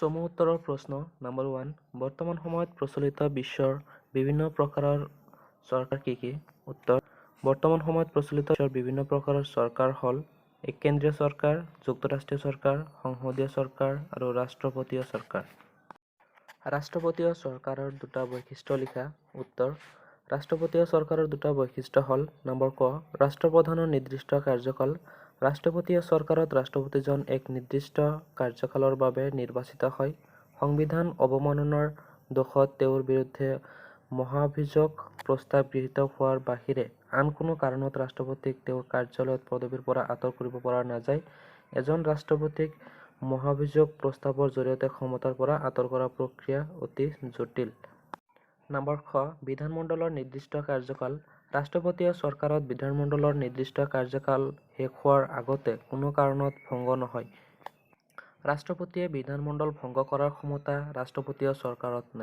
চমু উত্তৰৰ প্ৰশ্ন নম্বৰ 1 বৰ্তমান সময়ত প্ৰচলিত বিশ্বৰ বিভিন্ন প্ৰকাৰৰ চৰকাৰ কি কি? উত্তৰ বৰ্তমান সময়ত প্ৰচলিত বিশ্বৰ বিভিন্ন প্ৰকাৰৰ চৰকাৰ হ'ল কেন্দ্ৰীয় চৰকাৰ, যুক্তৰাষ্ট্ৰীয় চৰকাৰ, সংসদীয় চৰকাৰ আৰু ৰাষ্ট্ৰপতীয় চৰকাৰ। ৰাষ্ট্ৰপতীয় চৰকাৰৰ দুটা বৈশিষ্ট্য লিখা। উত্তৰ ৰাষ্ট্ৰপতীয় চৰকাৰৰ দুটা বৈশিষ্ট্য হ'ল নম্বৰ ক ৰাষ্ট্ৰপ্ৰধানৰ নিৰ্দিষ্ট কাৰ্যকাল। ৰাষ্ট্ৰপতীয় চৰকাৰত ৰাষ্ট্ৰপতিজন এক নিৰ্দিষ্ট কাৰ্যকালৰ বাবে নিৰ্বাচিত হয়। সংবিধান অৱমাননাৰ দোষত তেওঁৰ বিৰুদ্ধে মহাভিযোগ প্ৰস্তাৱ গৃহীত হোৱাৰ বাহিৰে আন কোনো কাৰণত ৰাষ্ট্ৰপতিক তেওঁৰ কাৰ্যালয়ত পদবীৰ পৰা আঁতৰ কৰিব পৰা নাযায়। এজন ৰাষ্ট্ৰপতিক মহাভিযোগ প্ৰস্তাৱৰ জৰিয়তে ক্ষমতাৰ পৰা আঁতৰ কৰা প্ৰক্ৰিয়া অতি জটিল। নম্বৰ খ বিধানমণ্ডলৰ নিৰ্দিষ্ট কাৰ্যকাল। ৰাষ্ট্ৰপতীয় চৰকাৰত বিধানমণ্ডলৰ নিৰ্দিষ্ট কাৰ্যকাল শেষ হোৱাৰ আগতে কোনো কাৰণত ভংগ নহয়। ৰাষ্ট্ৰপতিয়ে বিধানমণ্ডল ভংগ কৰাৰ ক্ষমতা ৰাষ্ট্ৰপতীয় চৰকাৰত নাই।